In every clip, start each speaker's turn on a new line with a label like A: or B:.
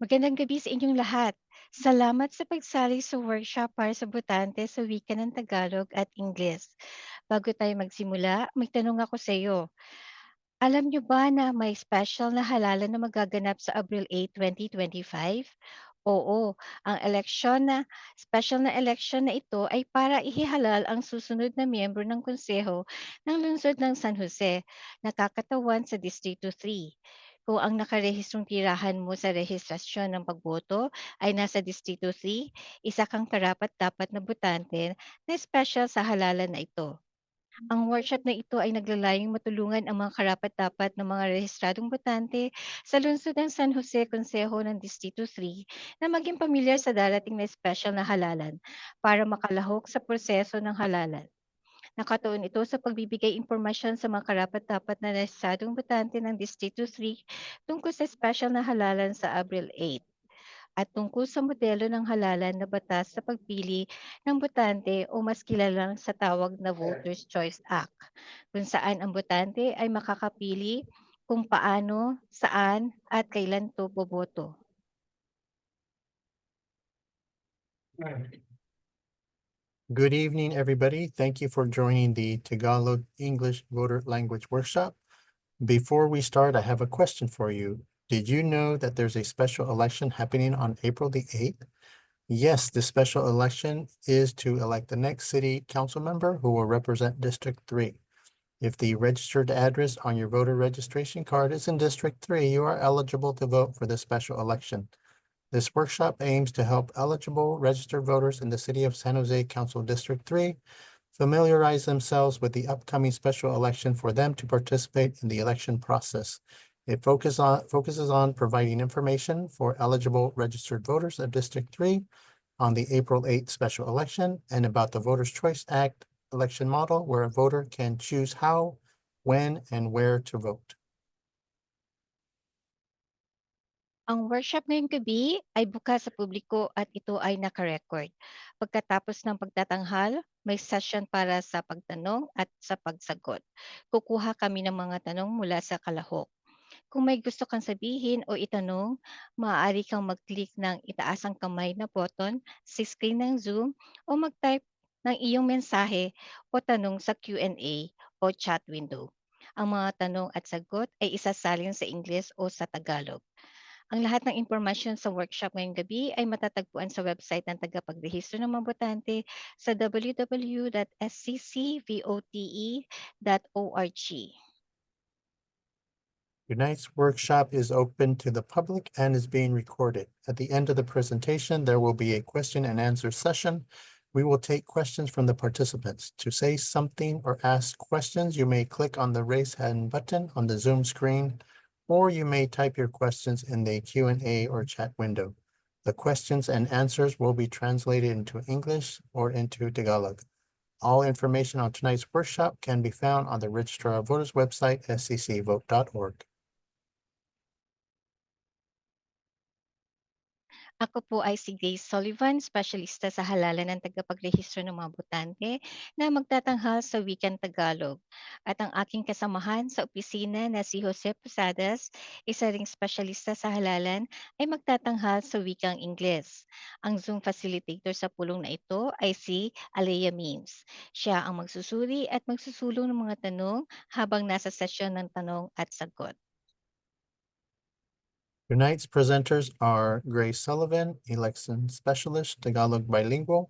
A: Magandang gabi sa inyong lahat. Salamat sa pagsali sa workshop para sa botante sa wika ng Tagalog at Ingles. Bago tayo magsimula, may tanong ako sa iyo. Alam niyo ba na may special na halalan na magaganap sa Abril 8, 2025? Oo, ang special na eleksyon na ito ay para ihihalal ang susunod na miyembro ng konseho ng lungsod ng San Jose, nakakatawan sa Distrito 3. Kung ang nakarehistrong tirahan mo sa rehistrasyon ng pagboto ay nasa Distrito 3, isa kang karapat-dapat na botante na special sa halalan na ito. Ang workshop na ito ay naglalayong matulungan ang mga karapat-dapat ng mga rehistradong botante sa lungsod ng San Jose Consejo ng Distrito 3 na maging pamilyar sa darating na special na halalan para makalahok sa proseso ng halalan. Nakatuon ito sa pagbibigay impormasyon sa mga karapat-dapat na rehistradong botante ng Distrito 3 tungkol sa special na halalan sa Abril 8 at tungkol sa modelo ng halalan na batas sa pagpili ng botante o mas kilala sa tawag na Voters Choice Act, kung saan ang botante ay makakapili kung paano, saan at kailan to boboto.
B: Good evening, everybody. Thank you for joining the Tagalog English Voter Language Workshop. Before we start, I have a question for you. Did you know that there's a special election happening on April the 8th? Yes, this special election is to elect the next city council member who will represent District 3. If the registered address on your voter registration card is in District 3, you are eligible to vote for this special election. This workshop aims to help eligible registered voters in the City of San Jose Council District 3 familiarize themselves with the upcoming special election for them to participate in the election process. It focuses on providing information for eligible registered voters of District 3 on the April 8th special election and about the Voters' Choice Act election model where a voter can choose how, when, and where to vote.
A: Ang workshop ngayong gabi ay bukas sa publiko at ito ay nakarecord. Pagkatapos ng pagtatanghal, may session para sa pagtanong at sa pagsagot. Kukuha kami ng mga tanong mula sa kalahok. Kung may gusto kang sabihin o itanong, maaari kang mag-click ng itaas ang kamay na button sa screen ng Zoom o mag-type ng iyong mensahe o tanong sa Q&A o chat window. Ang mga tanong at sagot ay isasalin sa Ingles o sa Tagalog. Ang lahat ng impormasyon sa workshop ngayong gabi ay matatagpuan sa website ng tagapagrehistro ng mga botante sa www.sccvote.org.
B: Tonight's workshop is open to the public and is being recorded. At the end of the presentation, there will be a question and answer session. We will take questions from the participants. To say something or ask questions, you may click on the raise hand button on the Zoom screen, or you may type your questions in the Q&A or chat window. The questions and answers will be translated into English or into Tagalog. All information on tonight's workshop can be found on the Registrar of Voters website, sccvote.org.
A: Ako po ay si Grace Sullivan, specialista sa halalan ng tagapagrehistro ng mga botante na magtatanghal sa Weekend Tagalog. At ang aking kasamahan sa opisina na si Jose Posadas, isa ring specialista sa halalan, ay magtatanghal sa wikang Ingles. Ang Zoom facilitator sa pulong na ito ay si Alea Means. Siya ang magsusuri at magsusulong ng mga tanong habang nasa sesyon ng tanong at sagot.
B: Tonight's presenters are Grace Sullivan, election specialist, Tagalog bilingual,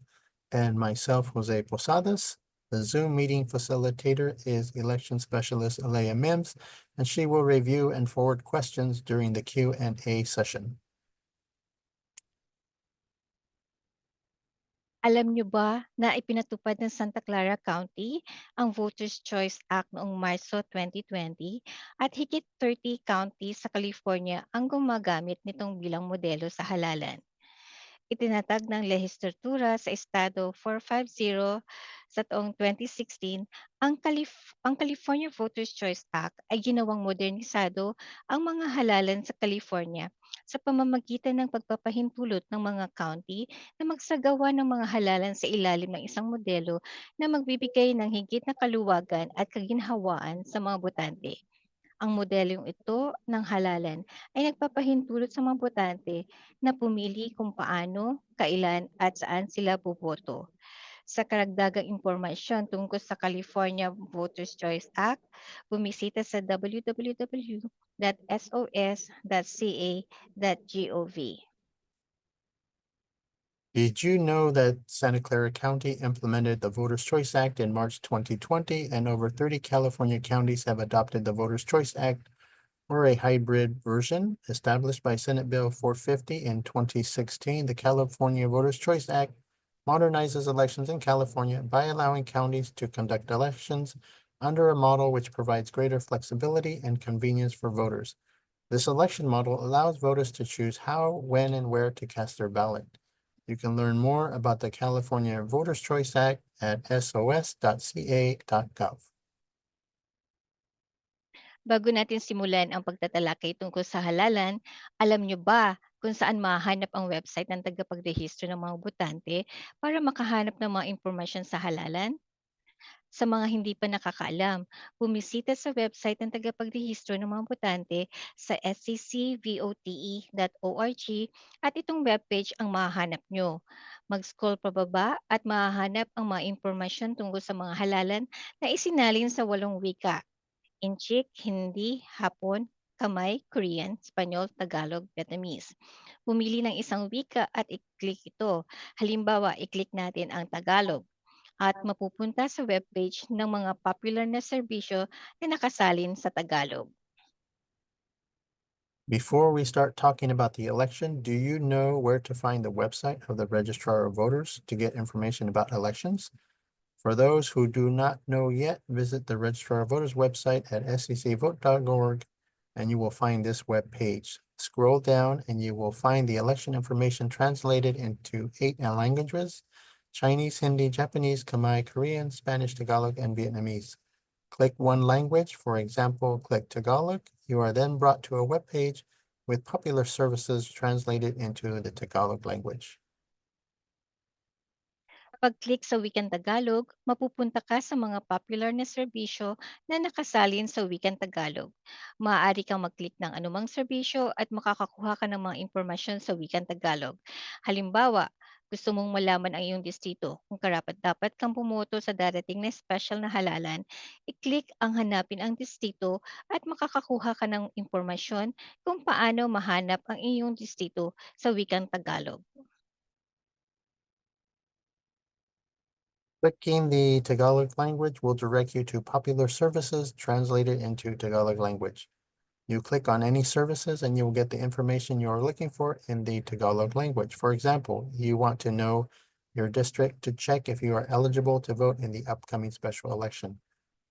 B: and myself, Jose Posadas. The Zoom meeting facilitator is election specialist Alea Mims, and she will review and forward questions during the Q&A session.
A: Alam niyo ba na ipinatupad ng Santa Clara County ang Voters' Choice Act noong Marso 2020 at higit 30 counties sa California ang gumagamit nitong bilang modelo sa halalan? Itinatag ng lehislatura sa Estado 450 sa taong 2016, ang California Voters' Choice Act ay ginawang modernisado ang mga halalan sa California sa pamamagitan ng pagpapahintulot ng mga county na magsagawa ng mga halalan sa ilalim ng isang modelo na magbibigay ng higit na kaluwagan at kaginhawaan sa mga botante. Ang modelong ito ng halalan ay nagpapahintulot sa mga botante na pumili kung paano, kailan at saan sila boboto. Sa karagdagang impormasyon tungkol sa California Voters Choice Act, bumisita sa www.sos.ca.gov.
B: Did you know that Santa Clara County implemented the Voters' Choice Act in March 2020, and over 30 California counties have adopted the Voters' Choice Act or a hybrid version? Established by Senate Bill 450 in 2016, the California Voters' Choice Act modernizes elections in California by allowing counties to conduct elections under a model which provides greater flexibility and convenience for voters. This election model allows voters to choose how, when, and where to cast their ballot. You can learn more about the California Voters' Choice Act at sos.ca.gov.
A: Bago natin simulan ang pagtatalakay tungkol sa halalan, alam nyo ba kung saan mahanap ang website ng tagapagrehistro ng mga botante para makahanap ng mga impormasyon sa halalan? Sa mga hindi pa nakakaalam, bumisita sa website ng tagapagrehistro ng mga botante sa sccvote.org at itong webpage ang mahahanap nyo. Mag-scroll pababa at mahahanap ang mga impormasyon tungkol sa mga halalan na isinalin sa 8 wika: Inchik, Hindi, Hapon, Kamay, Korean, Espanyol, Tagalog, Vietnamese. Pumili ng isang wika at i-click ito. Halimbawa, i-click natin ang Tagalog at mapupunta sa webpage ng mga popular na serbisyo na nakasalin sa Tagalog.
B: Before we start talking about the election, do you know where to find the website of the Registrar of Voters to get information about elections? For those who do not know yet, visit the Registrar of Voters website at seccvote.org and you will find this web page. Scroll down and you will find the election information translated into 8 languages: Chinese, Hindi, Japanese, Khmer, Korean, Spanish, Tagalog, and Vietnamese. Click one language, for example, click Tagalog. You are then brought to a web page with popular services translated into the Tagalog language.
A: Pag-click sa wikang Tagalog, mapupunta ka sa mga popular na serbisyo na nakasalin sa wikang Tagalog. Maaari kang mag-click ng anumang serbisyo at makakakuha ka ng mga impormasyon sa wikang Tagalog. Halimbawa, gusto mong malaman ang iyong distrito kung karapat-dapat kang pumoto sa darating na special na halalan, i-click ang hanapin ang distrito at makakakuha ka ng impormasyon kung paano mahanap ang iyong distrito sa wikang Tagalog.
B: Clicking the Tagalog language will direct you to popular services translated into Tagalog language. You click on any services and you will get the information you are looking for in the Tagalog language. For example, you want to know your district to check if you are eligible to vote in the upcoming special election.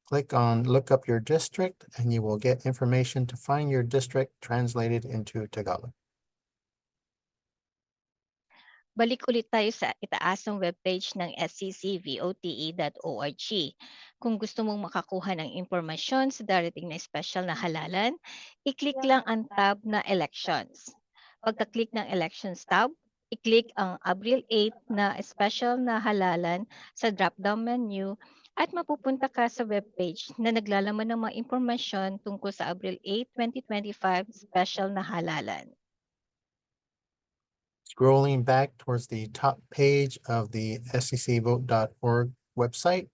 B: Click on Look Up Your District and you will get information to find your district translated into Tagalog.
A: Balik ulit tayo sa itaas ng webpage ng sccvote.org. Kung gusto mong makakuha ng impormasyon sa darating na special na halalan, i-click lang ang tab na Elections. Pagka-click ng Elections tab, i-click ang April 8 na special na halalan sa drop-down menu at mapupunta ka sa webpage na naglalaman ng mga impormasyon tungkol sa April 8, 2025 special na halalan.
B: Scrolling back towards the top page of the seccvote.org website,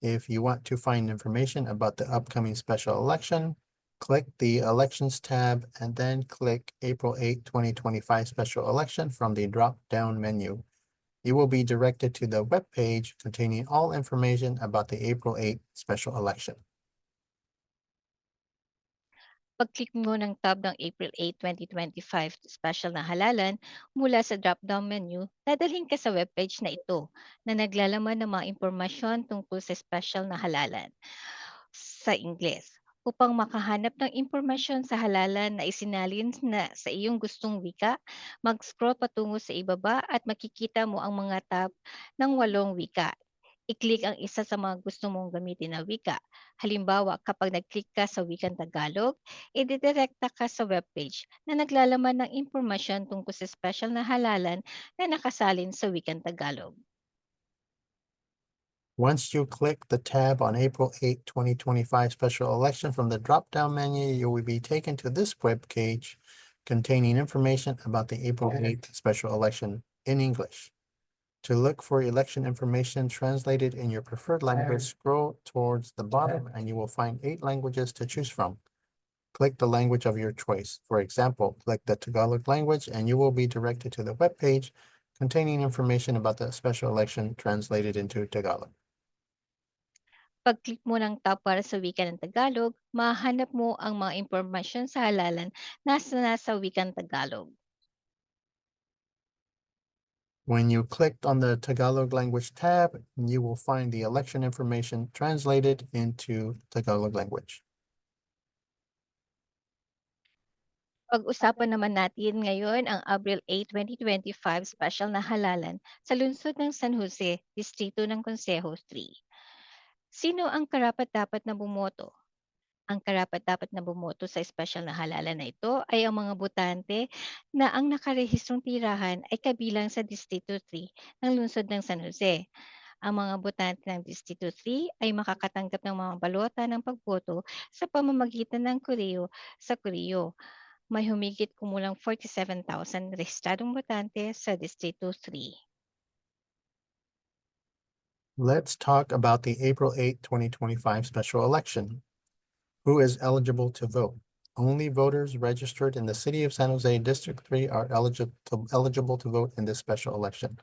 B: if you want to find information about the upcoming special election, click the Elections tab and then click April 8, 2025 special election from the drop-down menu. You will be directed to the web page containing all information about the April 8 special election.
A: Pag-click mo ng tab ng April 8, 2025 special na halalan mula sa drop-down menu, dadalhin ka sa webpage na ito na naglalaman ng mga impormasyon tungkol sa special na halalan sa Ingles. Upang makahanap ng impormasyon sa halalan na isinalin na sa iyong gustong wika, mag-scroll patungo sa ibaba at makikita mo ang mga tab ng 8 wika. I-click ang isa sa mga gusto mong gamitin na wika. Halimbawa, kapag nag-click ka sa wikang Tagalog, ididirekta ka sa webpage na naglalaman ng impormasyon tungkol sa special na halalan na nakasalin sa wikang Tagalog.
B: Once you click the tab on April 8, 2025 special election from the drop-down menu, you will be taken to this web page containing information about the April 8th special election in English. To look for election information translated in your preferred language, scroll towards the bottom and you will find 8 languages to choose from. Click the language of your choice. For example, click the Tagalog language and you will be directed to the web page containing information about the special election translated into Tagalog.
A: Pag-click mo ng tab para sa wika ng Tagalog, mahahanap mo ang mga impormasyon sa halalan na nasa wikang Tagalog.
B: When you clicked on the Tagalog language tab, you will find the election information translated into Tagalog language.
A: Pag-usapan naman natin ngayon ang Abril 8, 2025 special na halalan sa lungsod ng San Jose, distrito ng Consejo 3. Sino ang karapat-dapat na bumoto? Ang karapat-dapat na bumoto sa espesyal na halalan na ito ay ang mga botante na ang nakarehistrong tirahan ay kabilang sa Distrito 3 ng lungsod ng San Jose. Ang mga botante ng Distrito 3 ay makakatanggap ng mga balota ng pagboto sa pamamagitan ng kureo sa kureo. May humigit kumulang 47,000 rehistradong botante sa Distrito 3.
B: Let's talk about the April 8, 2025 special election. Who is eligible to vote? Only voters registered in the City of San Jose District 3 are eligible to vote in this special election.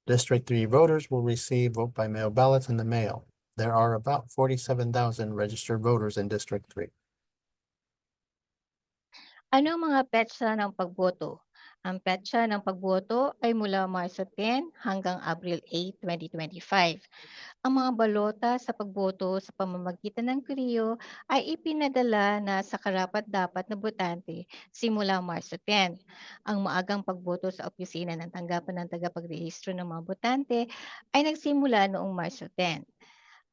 B: District 3 voters will receive vote by mail ballots in the mail. There are about 47,000 registered voters in District 3.
A: Ano ang mga petsa ng pagboto? Ang petsa ng pagboto ay mula Marso 10 hanggang Abril 8, 2025. Ang mga balota sa pagboto sa pamamagitan ng kuryo ay ipinadala na sa karapat-dapat na botante simula Marso 10. Ang maagang pagboto sa opisina ng tanggapan ng tagapagrehistro ng mga botante ay nagsimula noong Marso 10.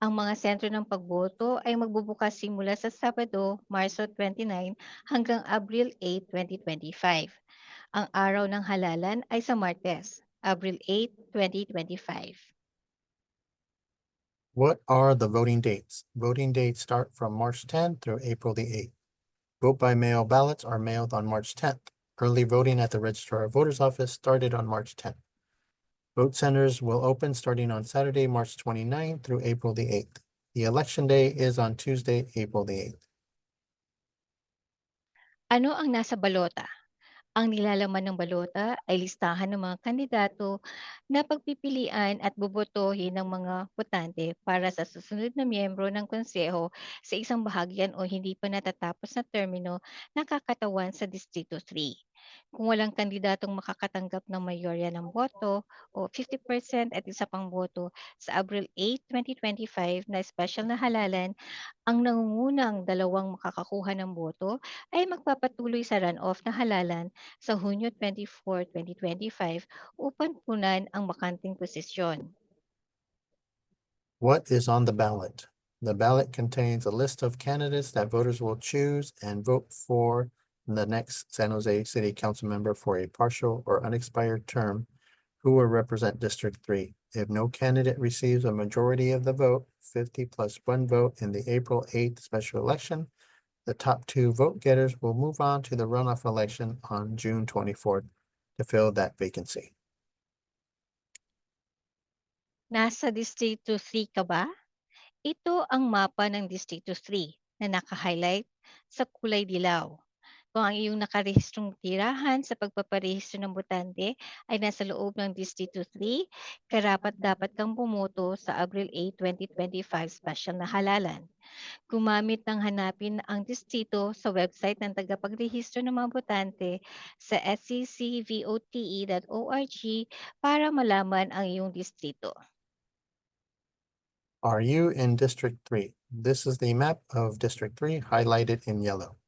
A: Ang mga sentro ng pagboto ay magbubukas simula sa Sabado, Marso 29 hanggang Abril 8, 2025. Ang araw ng halalan ay sa Martes, Abril 8, 2025.
B: What are the voting dates? Voting dates start from March 10th through April 8th. Vote by mail ballots are mailed on March 10th. Early voting at the Registrar of Voters office started on March 10th. Vote centers will open starting on Saturday, March 29th through April 8th. The election day is on Tuesday, April 8th.
A: Ano ang nasa balota? Ang nilalaman ng balota ay listahan ng mga kandidato na pagpipilian at bobotohin ng mga botante para sa susunod na miyembro ng konseho sa isang bahagyan o hindi pa natatapos na termino ng kakatawan sa Distrito 3. Kung walang kandidatong makakatanggap ng mayorya ng boto o 50% at isa pang boto sa Abril 8, 2025 na special na halalan, ang nangungunang dalawang makakakuha ng boto ay magpapatuloy sa runoff na halalan sa Hunyo 24, 2025 upang punan ang bakanting posisyon.
B: What is on the ballot? The ballot contains a list of candidates that voters will choose and vote for the next San Jose City Council member for a partial or unexpired term who will represent District 3. If no candidate receives a majority of the vote, 50 plus 1 vote in the April 8th special election, the top 2 vote getters will move on to the runoff election on June 24th to fill that vacancy.
A: Nasa Distrito 3 ka ba? Ito ang mapa ng Distrito 3 na naka-highlight sa kulay dilaw. Kung ang iyong nakarehistrong tirahan sa pagpaparehistro ng botante ay nasa loob ng Distrito 3, karapat-dapat kang bumoto sa Abril 8, 2025 special na halalan. Gumamit ng hanapin ang distrito sa website ng tagapagrehistro ng mga botante sa sccvote.org para malaman ang iyong distrito.
B: Are you in District 3? This is the map of District 3 highlighted in yellow.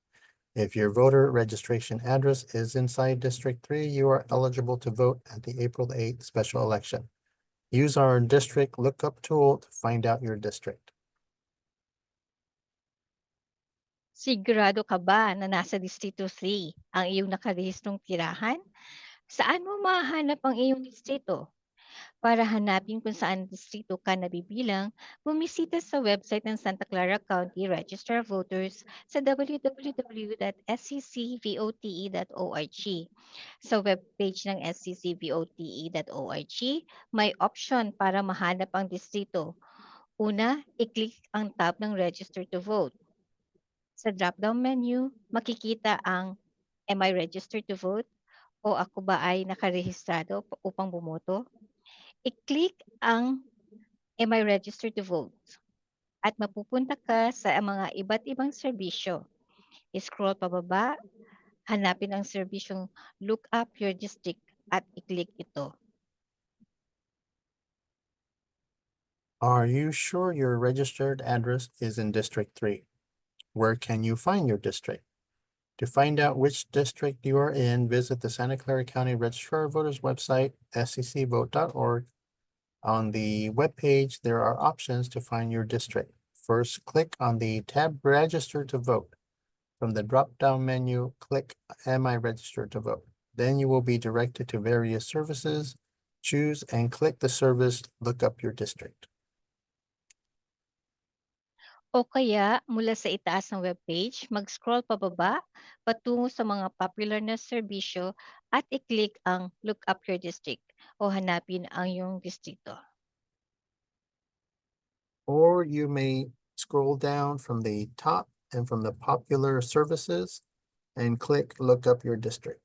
B: If your voter registration address is inside District 3, you are eligible to vote at the April 8th special election. Use our district lookup tool to find out your district.
A: Sigurado ka ba na nasa Distrito 3 ang iyong nakarehistrong tirahan? Saan mo mahanap ang iyong distrito? Para hanapin kung saan distrito ka nabibilang, bumisita sa website ng Santa Clara County Register of Voters sa www.sccvote.org. Sa webpage ng sccvote.org, may option para mahanap ang distrito. Una, i-click ang tab ng Register to Vote. Sa drop-down menu, makikita ang Am I registered to vote? O ako ba ay nakarehistrado upang bumoto? I-click ang Am I registered to vote? At mapupunta ka sa mga iba't ibang serbisyo. I-scroll pababa, hanapin ang serbisyong Look Up Your District at i-click ito.
B: Are you sure your registered address is in District 3? Where can you find your district? To find out which district you are in, visit the Santa Clara County Registrar of Voters website, sccvote.org. On the webpage, there are options to find your district. First, click on the tab Register to Vote. From the drop-down menu, click Am I registered to vote? Then you will be directed to various services. Choose and click the service Look Up Your District.
A: O kaya mula sa itaas ng webpage, mag-scroll pababa patungo sa mga popular na serbisyo at i-click ang Look Up Your District o hanapin ang iyong distrito.
B: Or you may scroll down from the top and from the popular services and click Look Up Your District.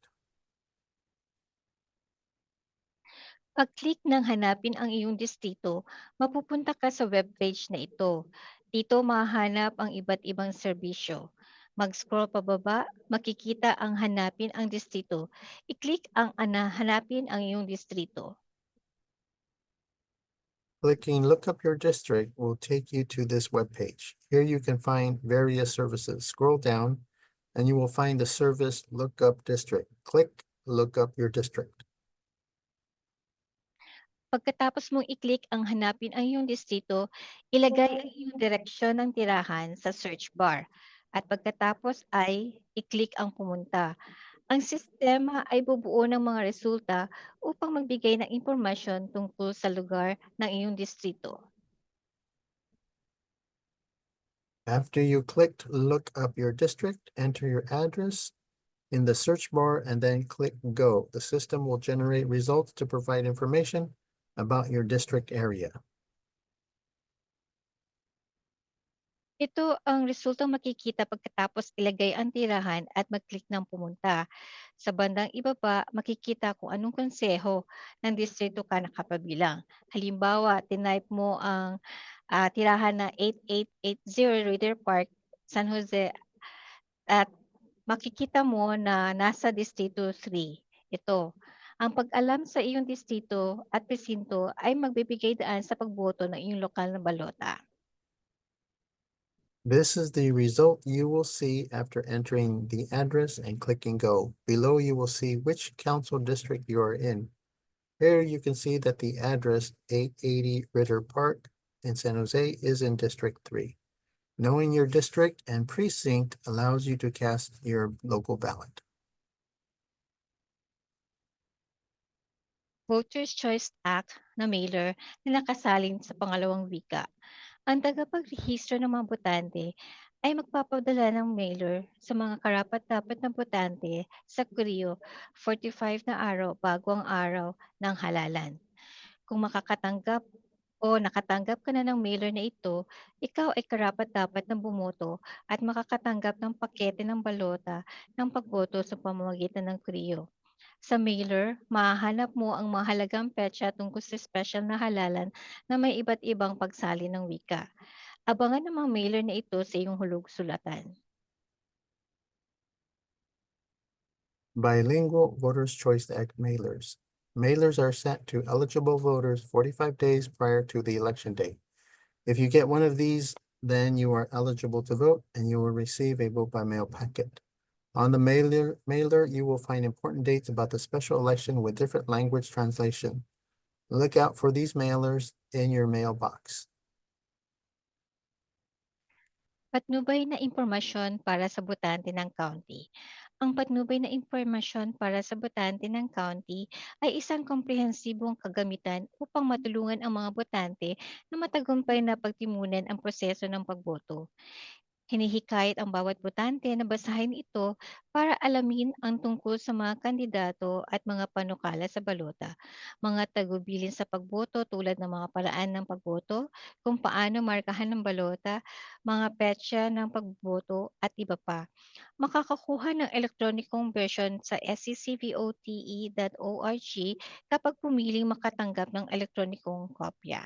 A: Pag-click ng hanapin ang iyong distrito, mapupunta ka sa webpage na ito. Dito mahanap ang iba't ibang serbisyo. Mag-scroll pababa, makikita ang hanapin ang distrito. I-click ang hanapin ang iyong distrito.
B: Clicking Look Up Your District will take you to this webpage. Here you can find various services. Scroll down and you will find the service Look Up District. Click Look Up Your District.
A: Pagkatapos mong i-click ang hanapin ang iyong distrito, ilagay ang iyong direksyon ng tirahan sa search bar. At pagkatapos ay i-click ang pumunta. Ang sistema ay bubuo ng mga resulta upang magbigay ng impormasyon tungkol sa lugar ng iyong distrito.
B: After you clicked Look Up Your District, enter your address in the search bar and then click Go. The system will generate results to provide information about your district area.
A: Ito ang resultang makikita pagkatapos ilagay ang tirahan at mag-click ng pumunta. Sa bandang ibaba, makikita kung anong konseho ng distrito ka nakapabilang. Halimbawa, tinype mo ang tirahan na 8880 Reader Park, San Jose, at makikita mo na nasa Distrito 3. Ito. Ang pag-alam sa iyong distrito at presinto ay magbibigay daan sa pagboto ng iyong lokal na balota.
B: This is the result you will see after entering the address and clicking Go. Below, you will see which council district you are in. Here you can see that the address 880 Ritter Park in San Jose is in District 3. Knowing your district and precinct allows you to cast your local ballot.
A: Voters' Choice Act na mailer na nakasalin sa pangalawang wika. Ang tagapagrehistro ng mga botante ay magpapadala ng mailer sa mga karapat-dapat na botante sa Korea 45 na araw bago ang araw ng halalan. Kung makakatanggap o nakatanggap ka na ng mailer na ito, ikaw ay karapat-dapat na bumoto at makakatanggap ng pakete ng balota ng pagboto sa pamamagitan ng Korea. Sa mailer, mahahanap mo ang mahalagang petsa tungkol sa special na halalan na may iba't ibang pagsali ng wika. Abangan ang mga mailer na ito sa iyong hulog sulatan.
B: Bilingual Voters' Choice Act mailers. Mailers are sent to eligible voters 45 days prior to the election date. If you get one of these, then you are eligible to vote and you will receive a vote by mail packet. On the mailer, you will find important dates about the special election with different language translation. Look out for these mailers in your mailbox.
A: Patnubay na impormasyon para sa botante ng county. Ang patnubay na impormasyon para sa botante ng county ay isang komprehensibong kagamitan upang matulungan ang mga botante na matagumpay na pagtimunan ang proseso ng pagboto. Hinihikayat ang bawat botante na basahin ito para alamin ang tungkol sa mga kandidato at mga panukala sa balota, mga tagubilin sa pagboto tulad ng mga paraan ng pagboto, kung paano markahan ng balota, mga petsa ng pagboto at iba pa. Makakakuha ng elektronikong version sa seccvote.org kapag pumiling makatanggap ng elektronikong kopya.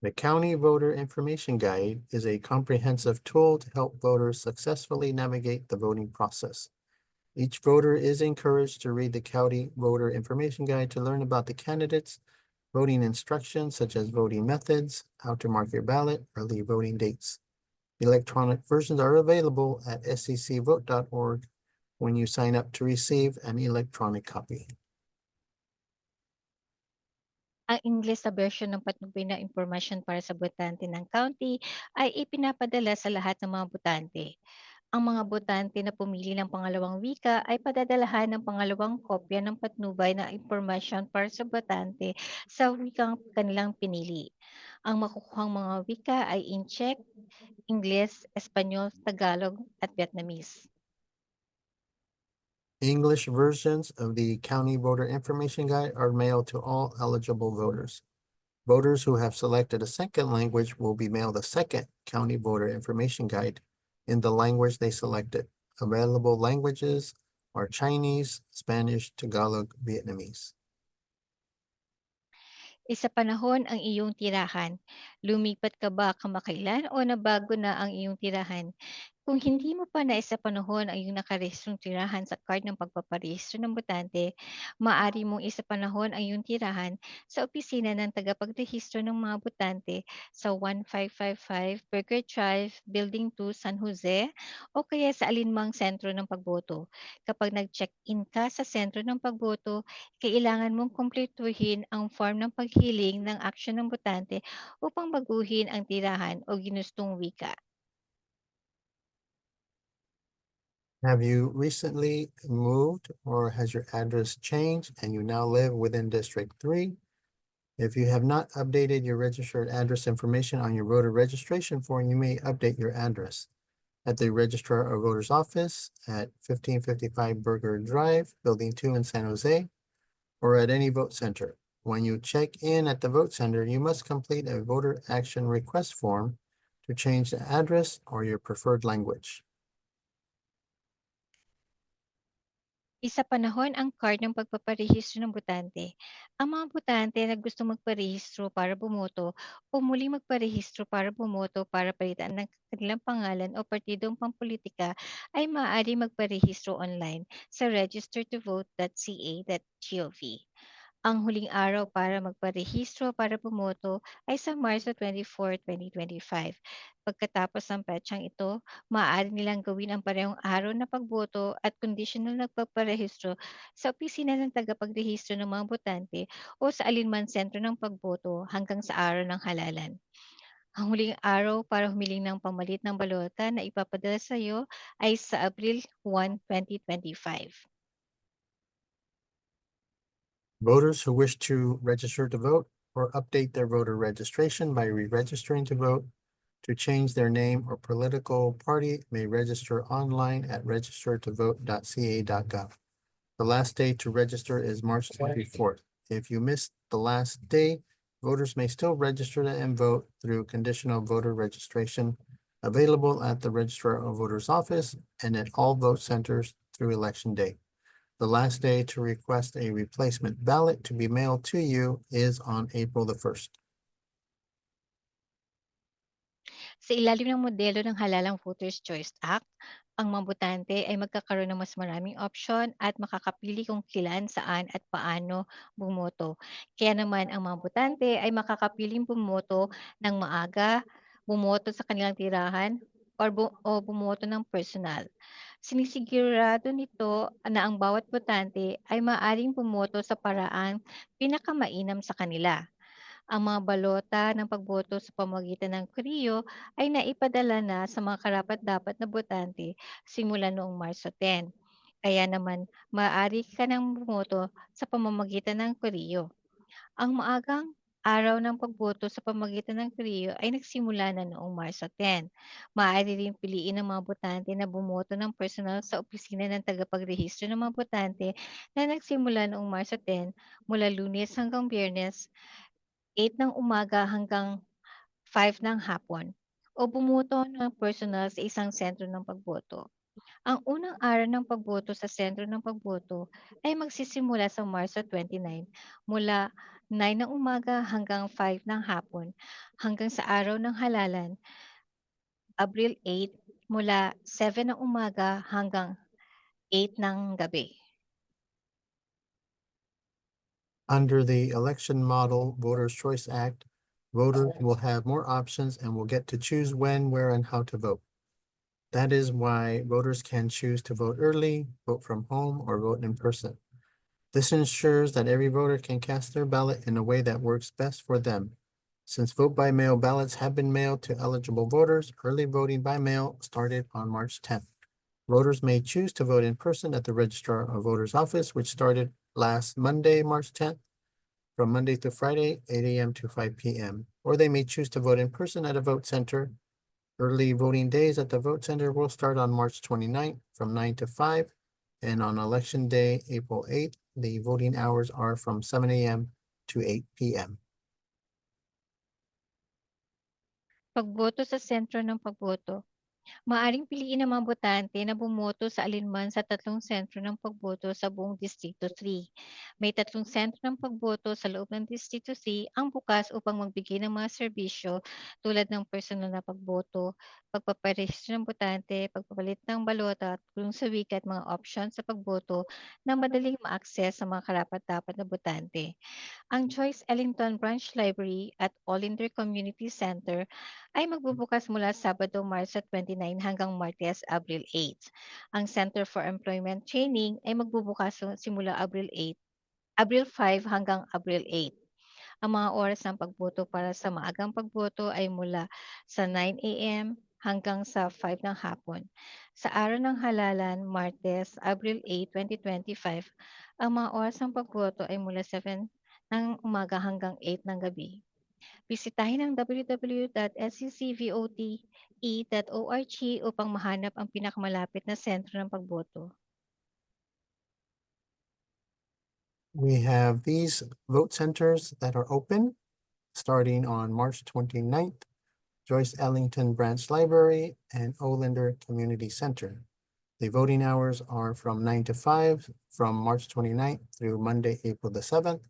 B: The County Voter Information Guide is a comprehensive tool to help voters successfully navigate the voting process. Each voter is encouraged to read the County Voter Information Guide to learn about the candidates, voting instructions such as voting methods, how to mark your ballot, early voting dates. Electronic versions are available at seccvote.org when you sign up to receive an electronic copy.
A: Ang Ingles na version ng patnubay na impormasyon para sa botante ng county ay ipinapadala sa lahat ng mga botante. Ang mga botante na pumili ng pangalawang wika ay padadalahan ng pangalawang kopya ng patnubay na impormasyon para sa botante sa wikang kanilang pinili. Ang makukuhang mga wika ay Incheck, Ingles, Espanyol, Tagalog at Vietnamese.
B: English versions of the County Voter Information Guide are mailed to all eligible voters. Voters who have selected a second language will be mailed a second County Voter Information Guide in the language they selected. Available languages are Chinese, Spanish, Tagalog, Vietnamese.
A: Isa panahon ang iyong tirahan. Lumipat ka ba kamakailan o nabago na ang iyong tirahan? Kung hindi mo pa naisapanahon ang iyong nakarehistrong tirahan sa card ng pagpaparehistro ng botante, maaari mong isapanahon ang iyong tirahan sa opisina ng tagapagrehistro ng mga botante sa 1555 Burger Drive, Building 2, San Jose o kaya sa alinmang sentro ng pagboto. Kapag nag-check-in ka sa sentro ng pagboto, kailangan mong kumpletuhin ang form ng paghiling ng aksyon ng botante upang baguhin ang tirahan o ginustong wika.
B: Have you recently moved or has your address changed and you now live within District 3? If you have not updated your registered address information on your voter registration form, you may update your address at the Registrar of Voters Office at 1555 Burger Drive, Building 2 in San Jose, or at any vote center. When you check in at the vote center, you must complete a voter action request form to change the address or your preferred language.
A: Isa panahon ang card ng pagpaparehistro ng botante. Ang mga botante na gusto magparehistro para bumoto o muling magparehistro para bumoto para palitan ng kanilang pangalan o partidong pampolitika ay maaari magparehistro online sa registertovote.ca.gov. Ang huling araw para magparehistro para bumoto ay sa Marso 24, 2025. Pagkatapos ng petsang ito, maaari nilang gawin ang parehong araw na pagboto at kondisyonal na pagparehistro sa opisina ng tagapagrehistro ng mga botante o sa alinman sentro ng pagboto hanggang sa araw ng halalan. Ang huling araw para humiling ng pamalit ng balota na ipapadala sa iyo ay sa Abril 1, 2025.
B: Voters who wish to register to vote or update their voter registration by re-registering to vote to change their name or political party may register online at registertovote.ca.gov. The last day to register is March 24th. If you missed the last day, voters may still register and vote through conditional voter registration available at the Registrar of Voters Office and at all vote centers through Election Day. The last day to request a replacement ballot to be mailed to you is on April the 1st.
A: Sa ilalim ng modelo ng halalang Voters' Choice Act, ang mga botante ay magkakaroon ng mas maraming opsyon at makakapili kung kailan, saan at paano bumoto. Kaya naman ang mga botante ay makakapiling bumoto ng maaga, bumoto sa kanilang tirahan, o bumoto ng personal. Sinisigurado nito na ang bawat botante ay maaring bumoto sa paraang pinakamainam sa kanila. Ang mga balota ng pagboto sa pamamagitan ng Koreo ay naipadala na sa mga karapat-dapat na botante simula noong Marso 10. Kaya naman, maaari ka nang bumoto sa pamamagitan ng Koreo. Ang maagang araw ng pagboto sa pamamagitan ng Koreo ay nagsimula na noong Marso 10. Maaari ring piliin ng mga botante na bumoto ng personal sa opisina ng tagapagrehistro ng mga botante na nagsimula noong Marso 10 mula Lunes hanggang Biyernes 8 ng umaga hanggang 5 ng hapon o bumuto ng personal sa isang sentro ng pagboto. Ang unang araw ng pagboto sa sentro ng pagboto ay magsisimula sa Marso 29 mula 9 ng umaga hanggang 5 ng hapon hanggang sa araw ng halalan, Abril 8 mula 7 ng umaga hanggang 8 ng gabi.
B: Under the Election Model Voters Choice Act, voters will have more options and will get to choose when, where, and how to vote. That is why voters can choose to vote early, vote from home, or vote in person. This ensures that every voter can cast their ballot in a way that works best for them. Since vote by mail ballots have been mailed to eligible voters, early voting by mail started on March 10th. Voters may choose to vote in person at the Registrar of Voters office, which started last Monday, March 10th, from Monday to Friday, 8 a.m. to 5 p.m. Or they may choose to vote in person at a vote center. Early voting days at the vote center will start on March 29th from 9 to 5. And on election day, April 8th, the voting hours are from 7 a.m. to 8 p.m.
A: Pagboto sa sentro ng pagboto. Maaaring piliin ng mga botante na bumoto sa alinman sa tatlong sentro ng pagboto sa buong Distrito 3. May tatlong sentro ng pagboto sa loob ng Distrito 3 ang bukas upang magbigay ng mga serbisyo tulad ng personal na pagboto, pagpaparehistro ng botante, pagpapalit ng balota at tulong sa wika at mga options sa pagboto na madaling ma-access sa mga karapat-dapat na botante. Ang Joyce Ellington Branch Library at Olinder Community Center ay magbubukas mula Sabado, Marso 29 hanggang Martes, Abril 8. Ang Center for Employment Training ay magbubukas simula Abril 5 hanggang Abril 8. Ang mga oras ng pagboto para sa maagang pagboto ay mula sa 9 a.m. hanggang sa 5 ng hapon. Sa araw ng halalan, Martes, Abril 8, 2025, ang mga oras ng pagboto ay mula 7 ng umaga hanggang 8 ng gabi. Bisitahin ang www.sccvote.org upang mahanap ang pinakamalapit na sentro ng pagboto.
B: We have these vote centers that are open starting on March 29th, Joyce Ellington Branch Library and Olinder Community Center. The voting hours are from 9 to 5 from March 29th through Monday, April the 7th,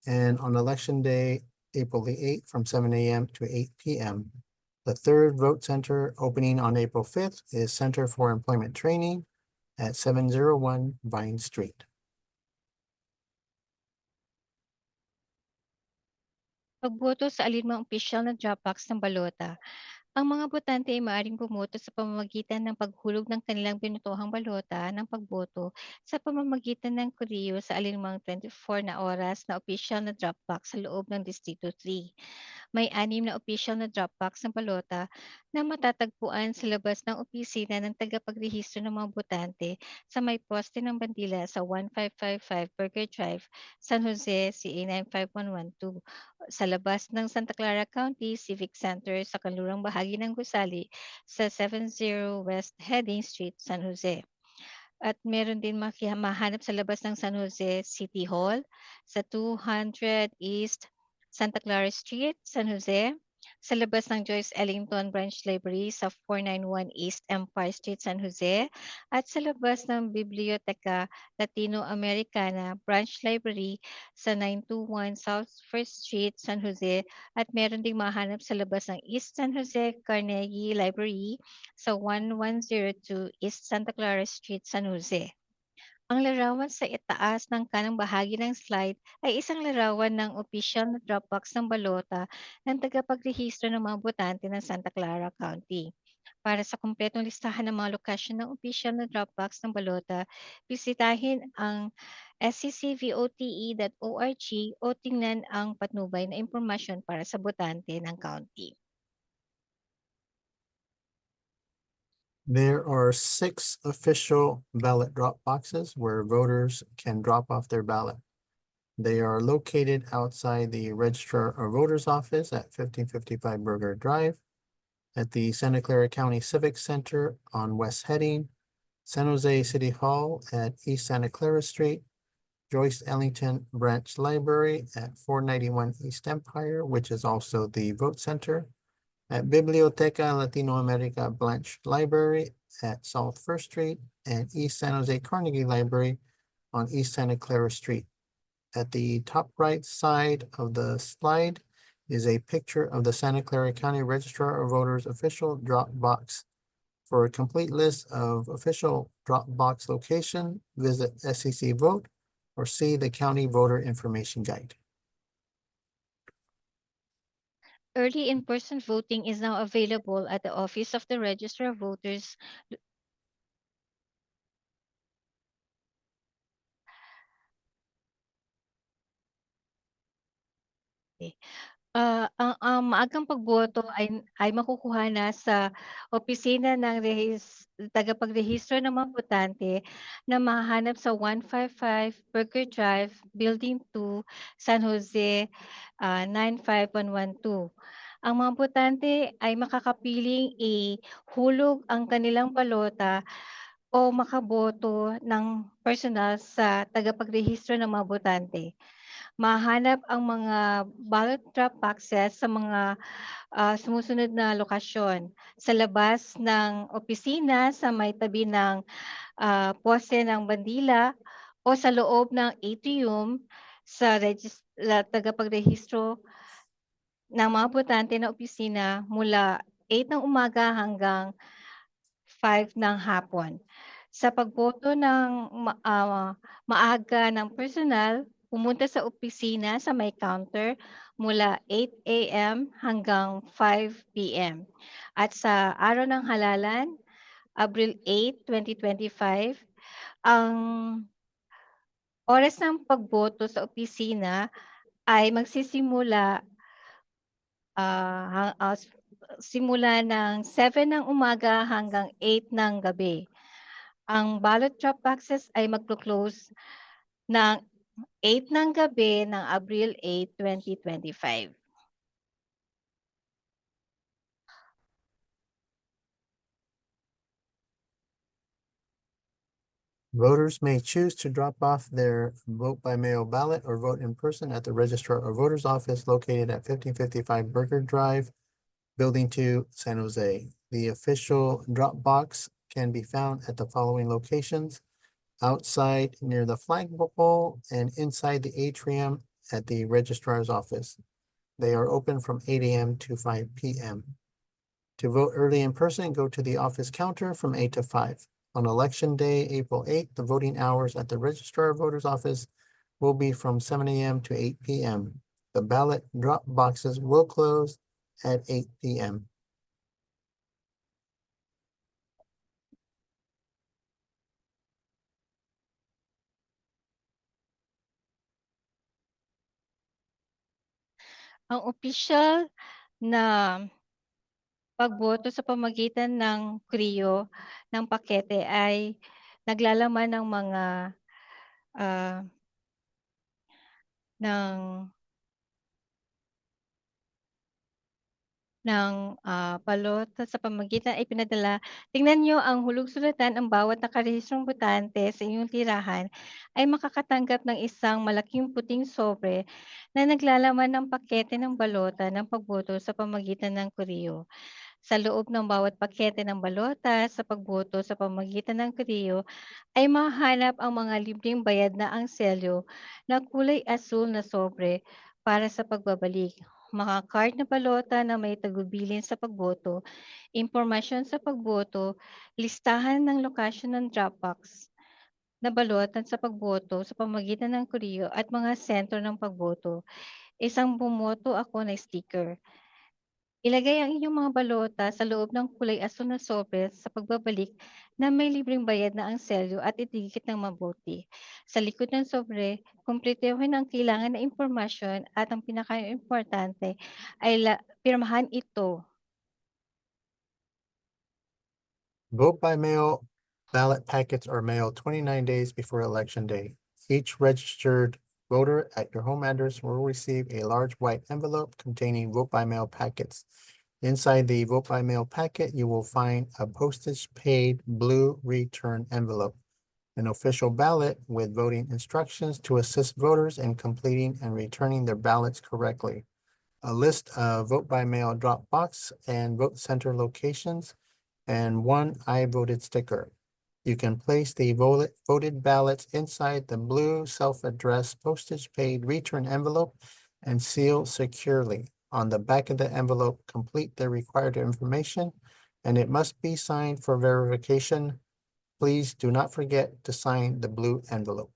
B: and on election day, April the 8th, from 7 a.m. to 8 p.m. The third vote center opening on April 5th is Center for Employment Training at 701 Vine Street.
A: Pagboto sa alinmang opisyal na drop box ng balota. Ang mga botante ay maaaring bumoto sa pamamagitan ng paghulog ng kanilang binutohang balota ng pagboto sa pamamagitan ng kuriyo sa alinmang 24 na oras na opisyal na drop box sa loob ng Distrito 3. May 6 na opisyal na drop box ng balota na matatagpuan sa labas ng opisina ng tagapagrehistro ng mga botante sa may poste ng bandila sa 1555 Burger Drive, San Jose, CA 95112, sa labas ng Santa Clara County Civic Center sa kanlurang bahagi ng gusali sa 70 West Heading Street, San Jose. At meron din mahanap sa labas ng San Jose City Hall sa 200 East Santa Clara Street, San Jose. Sa labas ng Joyce Ellington Branch Library sa 491 East Empire Street, San Jose. At sa labas ng Biblioteca Latino Americana Branch Library sa 921 South First Street, San Jose. At meron ding mahanap sa labas ng East San Jose Carnegie Library sa 1102 East Santa Clara Street, San Jose. Ang larawan sa itaas ng kanang bahagi ng slide ay isang larawan ng opisyal na Dropbox ng balota ng tagapagrehistro ng mga botante ng Santa Clara County. Para sa kumpletong listahan ng mga lokasyon ng opisyal na Dropbox ng balota, bisitahin ang sccvote.org o tingnan ang patnubay na impormasyon para sa botante ng county.
B: There are 6 official ballot drop boxes where voters can drop off their ballot. They are located outside the Registrar of Voters office at 1555 Burger Drive, at the Santa Clara County Civic Center on West Heading, San Jose City Hall at East Santa Clara Street, Joyce Ellington Branch Library at 491 East Empire, which is also the vote center, at Biblioteca Latinoamerica Blanch Library at South First Street, and East San Jose Carnegie Library on East Santa Clara Street. At the top right side of the slide is a picture of the Santa Clara County Registrar of Voters official drop box. For a complete list of official drop box location, visit SEC Vote or see the County Voter Information Guide.
A: Early in-person voting is now available at the Office of the Registrar of Voters ang maagang pagboto ay makukuha na sa opisina ng tagapagrehistro ng mga botante na mahahanap sa 155 Burger Drive, Building 2, San Jose, 95112. Ang mga botante ay makakapiling ihulog ang kanilang balota o makaboto ng personal sa tagapagrehistro ng mga botante. Mahanap ang mga ballot drop boxes sa mga sumusunod na lokasyon. Sa labas ng opisina sa may tabi ng poste ng bandila o sa loob ng atrium sa tagapagrehistro ng mga botante na opisina mula 8 ng umaga hanggang 5 ng hapon. Sa pagboto ng maaga ng personal, pumunta sa opisina sa may counter mula 8 AM hanggang 5 PM. At sa araw ng halalan, Abril 8, 2025, ang oras ng pagboto sa opisina ay magsisimula simula ng 7 ng umaga hanggang 8 ng gabi. Ang ballot drop boxes ay magko-close ng 8 ng gabi ng Abril 8, 2025.
B: Voters may choose to drop off their vote by mail ballot or vote in person at the Registrar of Voters office located at 1555 Burger Drive, Building 2, San Jose. The official drop box can be found at the following locations: outside near the flagpole and inside the atrium at the registrar's office. They are open from 8 AM to 5 PM. To vote early in person, go to the office counter from 8 to 5. On Election Day, April 8th, the voting hours at the Registrar of Voters office will be from 7 AM to 8 PM. The ballot drop boxes will close at 8 PM.
A: Ang opisyal na pagboto sa pamagitan ng kriyo ng pakete ay naglalaman ng mga ng balota sa pamagitan ay pinadala. Tingnan niyo ang hulog-sulatan, ang bawat nakarehistrong botante sa inyong tirahan ay makakatanggap ng isang malaking puting sobre na naglalaman ng pakete ng balota ng pagboto sa pamagitan ng kuriyo. Sa loob ng bawat pakete ng balota sa pagboto sa pamagitan ng kuriyo ay mahahanap ang mga libreng bayad na ang selyo na kulay asul na sobre para sa pagbabalik, mga card na balota na may tagubilin sa pagboto, impormasyon sa pagboto, listahan ng lokasyon ng Dropbox na balota sa pagboto sa pamagitan ng kuriyo at mga sentro ng pagboto, isang bumoto ako na sticker. Ilagay ang inyong mga balota sa loob ng kulay asul na sobre sa pagbabalik na may libreng bayad na ang selyo at idikit ng mabuti. Sa likod ng sobre, kumpletuhin ang kailangan na impormasyon at ang pinaka-importante ay pirmahan ito.
B: Vote by mail ballot packets are mailed 29 days before Election Day. Each registered voter at your home address will receive a large white envelope containing vote by mail packets. Inside the vote by mail packet, you will find a postage paid blue return envelope, an official ballot with voting instructions to assist voters in completing and returning their ballots correctly, a list of vote by mail drop box and vote center locations, and one I voted sticker. You can place the voted ballots inside the blue self-addressed postage paid return envelope and seal securely. On the back of the envelope, complete the required information, and it must be signed for verification. Please do not forget to sign the blue envelope.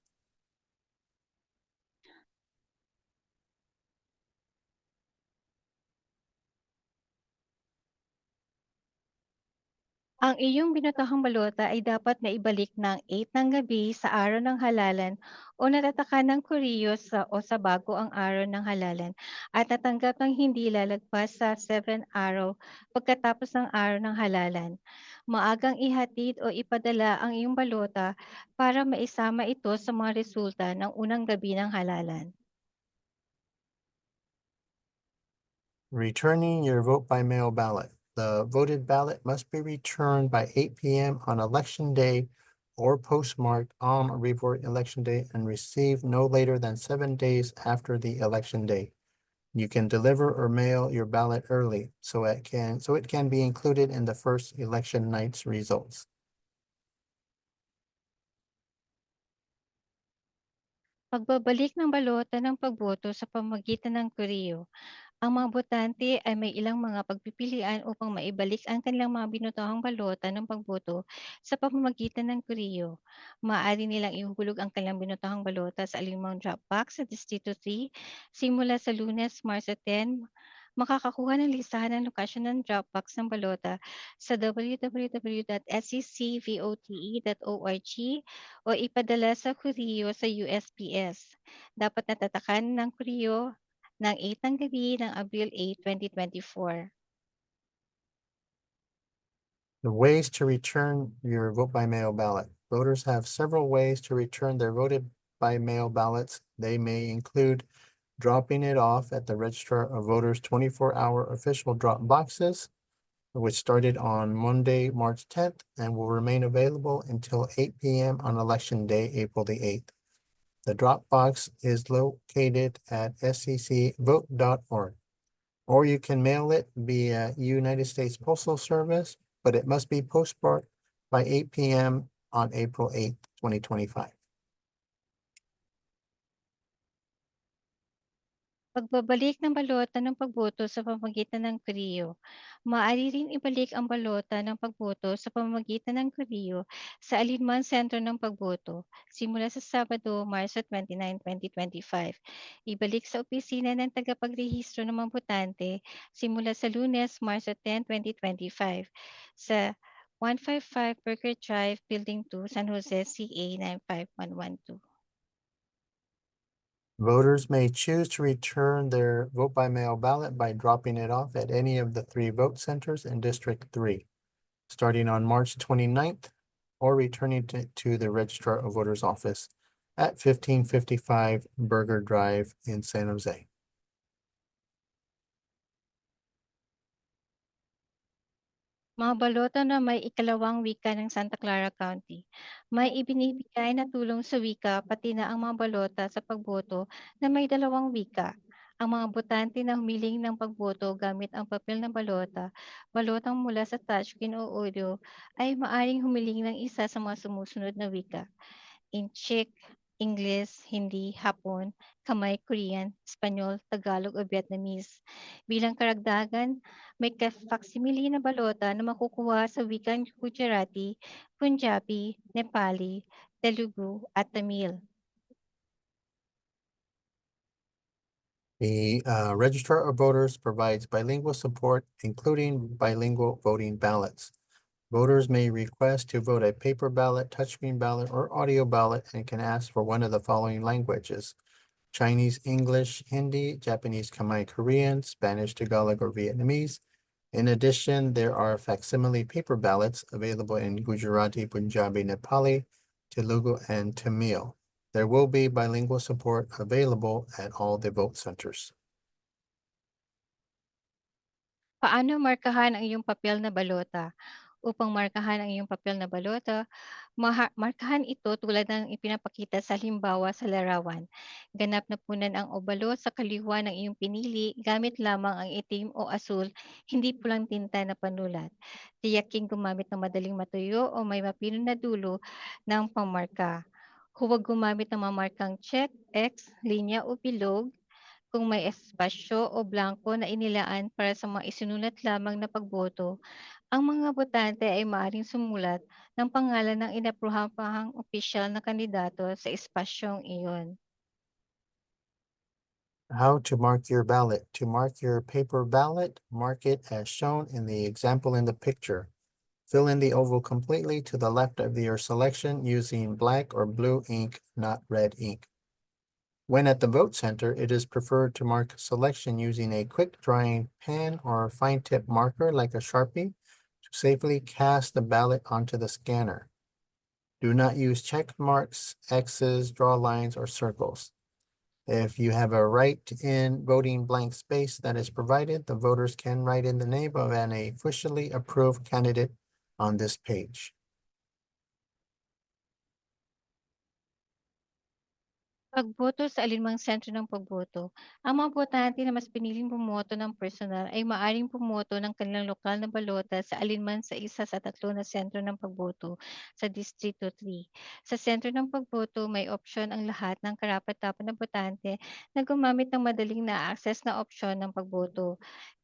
A: Ang iyong binotahang balota ay dapat na ibalik ng 8 ng gabi sa araw ng halalan o natatakan ng kuryo sa bago ang araw ng halalan at natanggap ng hindi lalagpas sa 7 araw pagkatapos ng araw ng halalan. Maagang ihatid o ipadala ang iyong balota para maisama ito sa mga resulta ng unang gabi ng halalan.
B: Returning your vote by mail ballot. The voted ballot must be returned by 8 p.m. on election day or postmarked on or before election day and received no later than 7 days after the election day. You can deliver or mail your ballot early so it can be included in the first election night's results.
A: Pagbabalik ng balota ng pagboto sa pamamagitan ng kuryo. Ang mga botante ay may ilang mga pagpipilian upang maibalik ang kanilang mga binotahang balota ng pagboto sa pamamagitan ng kuryo. Maaari nilang ihuhulog ang kanilang binotahang balota sa alinmang drop box sa Distrito 3 simula sa Lunes, Marso 10. Makakakuha ng listahan ng lokasyon ng Dropbox ng balota sa www.seccvote.org o ipadala sa kuriyo sa USPS. Dapat natatakan ng kuriyo ng 8 ng gabi ng Abril 8, 2024.
B: The ways to return your vote by mail ballot. Voters have several ways to return their voted by mail ballots. They may include dropping it off at the Registrar of Voters 24-hour official drop boxes, which started on Monday, March 10th, and will remain available until 8 p.m. on Election Day, April the 8th. The drop box is located at seccvote.org, or you can mail it via United States Postal Service, but it must be postmarked by 8 p.m. on April 8th, 2025.
A: Pagbabalik ng balota ng pagboto sa pamamagitan ng kuriyo. Maaari rin ibalik ang balota ng pagboto sa pamamagitan ng kuriyo sa alinman sentro ng pagboto simula sa Sabado, Marso 29, 2025. Ibalik sa opisina ng tagapagrehistro ng mga botante simula sa Lunes, Marso 10, 2025 sa 155 Burger Drive, Building 2, San Jose, CA 95112.
B: Voters may choose to return their vote by mail ballot by dropping it off at any of the 3 vote centers in District 3, starting on March 29th, or returning to the Registrar of Voters office at 1555 Burger Drive in San Jose.
A: Mga balota na may ikalawang wika ng Santa Clara County. May ibinibigay na tulong sa wika pati na ang mga balota sa pagboto na may dalawang wika. Ang mga botante na humiling ng pagboto gamit ang papel na balota, balotang mula sa touchscreen o audio, ay maaring humiling ng isa sa mga sumusunod na wika in Czech, English, Hindi, Hapon, Kamay, Korean, Espanyol, Tagalog o Vietnamese. Bilang karagdagan, may facsimile na balota na makukuha sa wikang Gujarati, Punjabi, Nepali, Telugu, at Tamil.
B: The Registrar of Voters provides bilingual support, including bilingual voting ballots. Voters may request to vote a paper ballot, touchscreen ballot, or audio ballot and can ask for one of the following languages: Chinese, English, Hindi, Japanese, Khmer, Korean, Spanish, Tagalog, or Vietnamese. In addition, there are facsimile paper ballots available in Gujarati, Punjabi, Nepali, Telugu, and Tamil. There will be bilingual support available at all the vote centers.
A: Paano markahan ang iyong papel na balota? Upang markahan ang iyong papel na balota, markahan ito tulad ng ipinapakita sa halimbawa sa larawan. Ganap na punan ang obalo sa kaliwa ng iyong pinili gamit lamang ang itim o asul, hindi pulang tinta na panulat. Tiyaking gumamit ng madaling matuyo o may mapino na dulo ng pamarka. Huwag gumamit ng mamarkang check, X, linya o bilog kung may espasyo o blanko na inilaan para sa mga isinulat lamang na pagboto. Ang mga botante ay maaaring sumulat ng pangalan ng inapruhang opisyal na kandidato sa espasyong iyon.
B: How to mark your ballot. To mark your paper ballot, mark it as shown in the example in the picture. Fill in the oval completely to the left of your selection using black or blue ink, not red ink. When at the vote center, it is preferred to mark a selection using a quick drying pen or fine tip marker like a Sharpie to safely cast the ballot onto the scanner. Do not use check marks, X's, draw lines, or circles. If you have a write-in voting blank space that is provided, the voters can write in the name of an officially approved candidate on this page.
A: Pagboto sa alinmang sentro ng pagboto. Ang mga botante na mas piniling bumoto ng personal ay maaring bumoto ng kanilang lokal na balota sa alinman sa isa sa tatlo na sentro ng pagboto sa Distrito 3. Sa sentro ng pagboto, may opsyon ang lahat ng karapat-dapat na botante na gumamit ng madaling na-access na opsyon ng pagboto.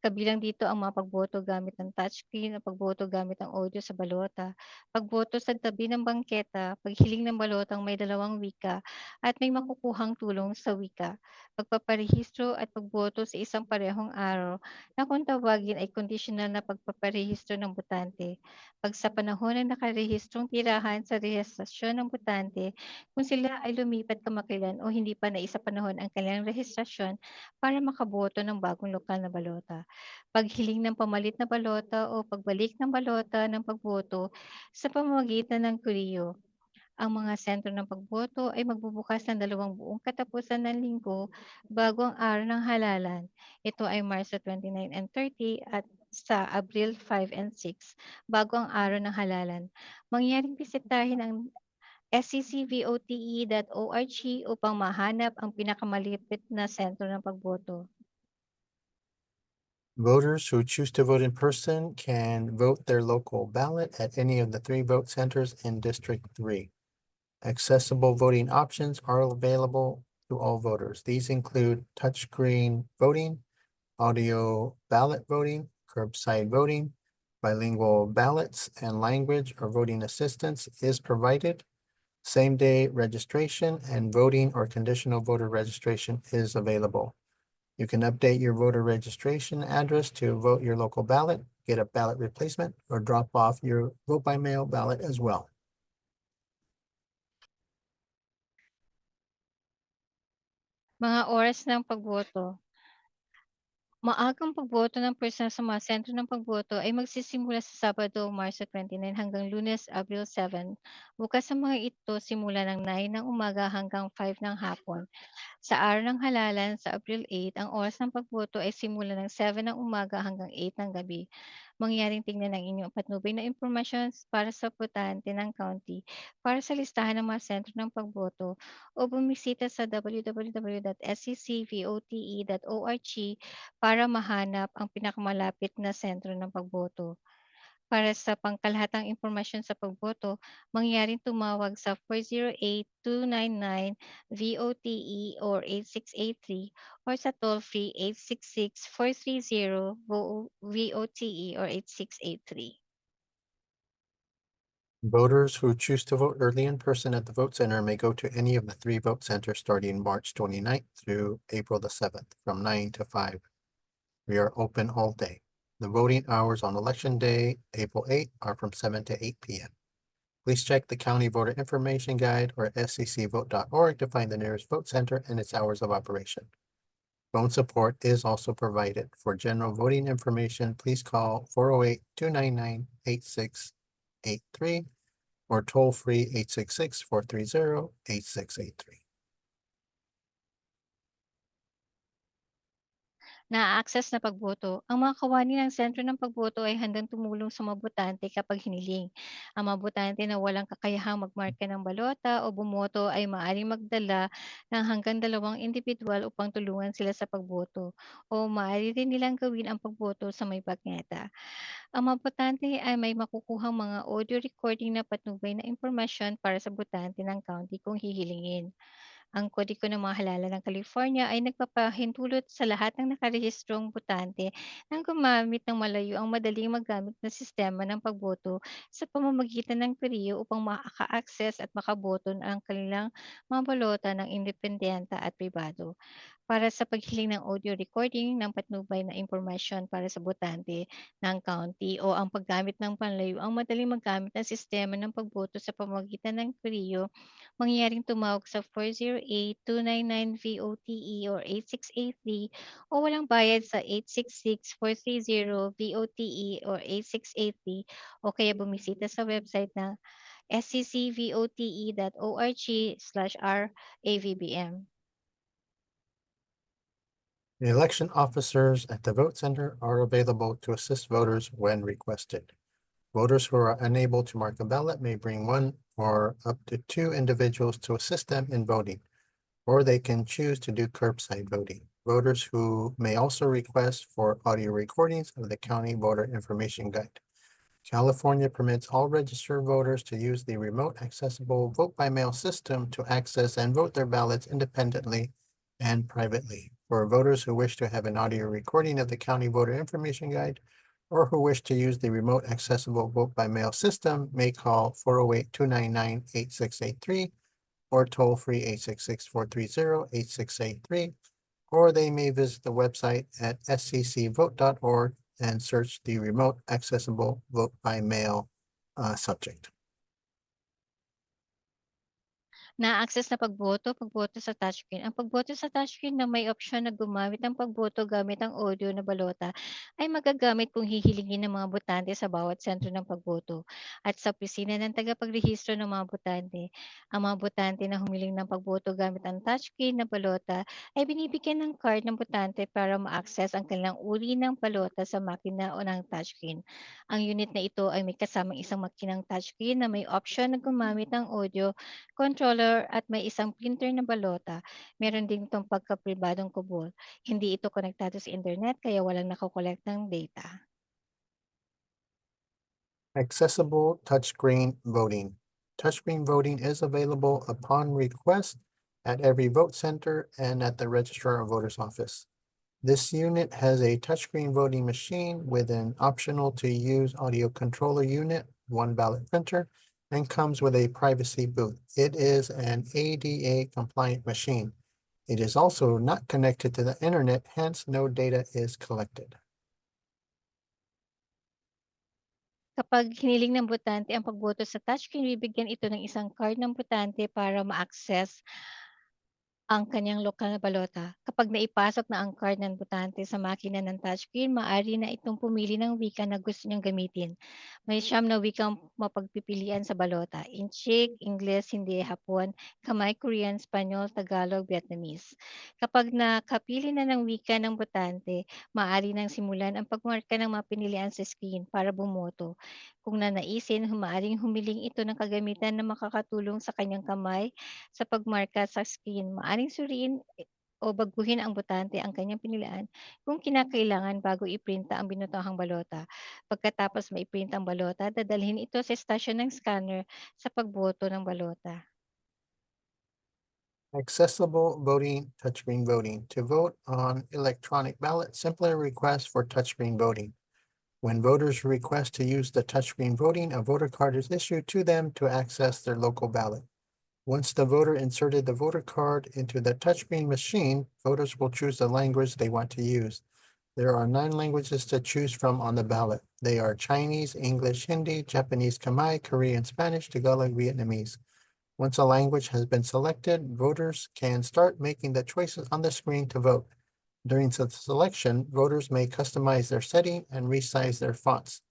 A: Kabilang dito ang mga pagboto gamit ng touchscreen o pagboto gamit ng audio sa balota, pagboto sa tabi ng bangketa, paghiling ng balotang may dalawang wika, at may makukuhang tulong sa wika, pagpaparehistro at pagboto sa isang parehong araw na kung tawagin ay kondisyonal na pagpaparehistro ng botante. Pag sa panahon ng nakarehistrong tirahan sa rehistrasyon ng botante, kung sila ay lumipat kamakailan o hindi pa naisapanahon ang kanilang rehistrasyon para makaboto ng bagong lokal na balota. Paghiling ng pamalit na balota o pagbalik ng balota ng pagboto sa pamamagitan ng kuriyo. Ang mga sentro ng pagboto ay magbubukas ng 2 buong katapusan ng linggo bago ang araw ng halalan. Ito ay Marso 29 and 30 at sa Abril 5 and 6 bago ang araw ng halalan. Mangyaring bisitahin ang seccvote.org upang mahanap ang pinakamalapit na sentro ng pagboto.
B: Voters who choose to vote in person can vote their local ballot at any of the 3 vote centers in District 3. Accessible voting options are available to all voters. These include touchscreen voting, audio ballot voting, curbside voting, bilingual ballots, and language or voting assistance is provided. Same-day registration and voting or conditional voter registration is available. You can update your voter registration address to vote your local ballot, get a ballot replacement, or drop off your vote by mail ballot as well.
A: Mga oras ng pagboto. Maagang pagboto ng personal sa mga sentro ng pagboto ay magsisimula sa Sabado, Marso 29 hanggang Lunes, Abril 7. Bukas sa mga ito simula ng 9 ng umaga hanggang 5 ng hapon. Sa araw ng halalan sa April 8, ang oras ng pagboto ay simula ng 7 ng umaga hanggang 8 ng gabi. Mangyaring tingnan ang inyong patnubay na impormasyon para sa botante ng county para sa listahan ng mga sentro ng pagboto o bumisita sa www.seccvote.org para mahanap ang pinakamalapit na sentro ng pagboto. Para sa pangkalahatang impormasyon sa pagboto, mangyaring tumawag sa 408-299-VOTE or 8683 or sa toll-free 866-430-VOTE or 8683.
B: Voters who choose to vote early in person at the vote center may go to any of the three vote centers starting March 29th through April the 7th from 9 to 5. We are open all day. The voting hours on Election Day, April 8th, are from 7 to 8 p.m. Please check the County Voter Information Guide or sccvote.org to find the nearest vote center and its hours of operation. Phone support is also provided. For general voting information, please call 408-299-8683 or toll-free 866-430-8683.
A: Na-access na pagboto. Ang mga kawani ng sentro ng pagboto ay handang tumulong sa mga botante kapag hiniling. Ang mga botante na walang kakayahang magmarka ng balota o bumoto ay maaaring magdala ng hanggang 2 individual upang tulungan sila sa pagboto o maaari rin nilang gawin ang pagboto sa may bagneta. Ang mga botante ay may makukuhang mga audio recording na patnubay na impormasyon para sa botante ng county kung hihilingin. Ang Kodigo ng mga Halala ng California ay nagpapahintulot sa lahat ng nakarehistrong botante ng gumamit ng malayo ang madaling magamit na sistema ng pagboto sa pamamagitan ng periyo upang maka-access at makaboto ang kanilang mga bolota ng independenta at pribado. Para sa paghiling ng audio recording ng patnubay na impormasyon para sa botante ng county o ang paggamit ng panlayo ang madaling magamit ng sistema ng pagboto sa pamamagitan ng periyo, mangyayaring tumawag sa 408-299-VOTE or 8683 o walang bayad sa 866-430-VOTE or 8683 o kaya bumisita sa website ng sccvote.org/ravbm.
B: The election officers at the vote center are available to assist voters when requested. Voters who are unable to mark a ballot may bring one or up to two individuals to assist them in voting, or they can choose to do curbside voting. Voters who may also request for audio recordings of the County Voter Information Guide. California permits all registered voters to use the remote accessible vote by mail system to access and vote their ballots independently and privately. For voters who wish to have an audio recording of the County Voter Information Guide or who wish to use the remote accessible vote by mail system may call 408-299-8683 or toll free 866-430-8683, or they may visit the website at sccvote.org and search the remote accessible vote by mail subject.
A: Na-access na pagboto sa touchscreen. Ang pagboto sa touchscreen na may opsyon na gumamit ng pagboto gamit ang audio na balota ay magagamit kung hihilingin ng mga botante sa bawat sentro ng pagboto at sa opisina ng tagapagrehistro ng mga botante. Ang mga botante na humiling ng pagboto gamit ang touchscreen na balota ay binibigyan ng card ng botante para ma-access ang kanilang uri ng balota sa makina o ng touchscreen. Ang unit na ito ay may kasamang isang makinang touchscreen na may opsyon na gumamit ng audio controller at may isang printer na balota. Meron din itong pagkapribadong kubol. Hindi ito konektado sa internet kaya walang nakokolekt ng data.
B: Accessible touchscreen voting. Touchscreen voting is available upon request at every vote center and at the Registrar of Voters office. This unit has a touchscreen voting machine with an optional to use audio controller unit, one ballot printer, and comes with a privacy booth. It is an ADA compliant machine. It is also not connected to the internet, hence no data is collected.
A: Kapag hiniling ng botante ang pagboto sa touchscreen, bibigyan ito ng isang card ng botante para ma-access ang kanyang lokal na balota. Kapag naipasok na ang card ng botante sa makina ng touchscreen, maaari na itong pumili ng wika na gusto niyang gamitin. May siyam na wikang mapagpipilian sa balota: Inchik, Ingles, Hindi, Hapon, Kamay, Korean, Espanyol, Tagalog, Vietnamese. Kapag nakapili na ng wika ng botante, maaari nang simulan ang pagmarka ng mga pinilian sa screen para bumoto. Kung nanaisin, maaaring humiling ito ng kagamitan na makakatulong sa kanyang kamay sa pagmarka sa screen. Maaaring suriin o baguhin ang botante ang kanyang pinilian kung kinakailangan bago iprinta ang binotahang balota. Pagkatapos maiprint ang balota, dadalhin ito sa istasyon ng scanner sa pagboto ng balota.
B: Accessible voting, touchscreen voting. To vote on electronic ballot, simply request for touchscreen voting. When voters request to use the touchscreen voting, a voter card is issued to them to access their local ballot. Once the voter inserted the voter card into the touchscreen machine, voters will choose the language they want to use. There are 9 languages to choose from on the ballot. They are Chinese, English, Hindi, Japanese, Khmer, Korean, Spanish, Tagalog, Vietnamese. Once a language has been selected, voters can start making the choices on the screen to vote. During the selection, voters may customize their setting and resize their fonts.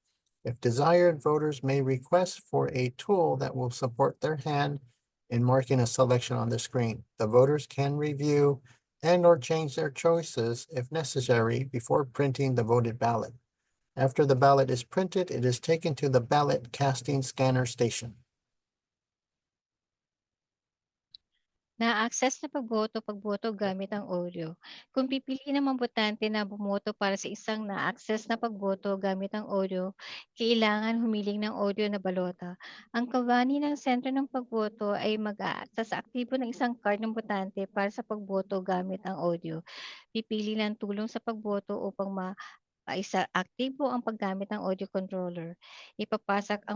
B: If desired, voters may request for a tool that will support their hand in marking a selection on the screen. The voters can review and/or change their choices if necessary before printing the voted ballot. After the ballot is printed, it is taken to the ballot casting scanner station.
A: Na-access na pagboto gamit ang audio. Kung pipiliin ng mga botante na bumoto para sa isang na-access na pagboto gamit ang audio, kailangan humiling ng audio na balota. Ang kawani ng sentro ng pagboto ay mag-a-access sa aktibo ng isang card ng botante para sa pagboto gamit ang audio. Pipili ng tulong sa pagboto upang aktibo ang paggamit ng audio controller. Ipapasok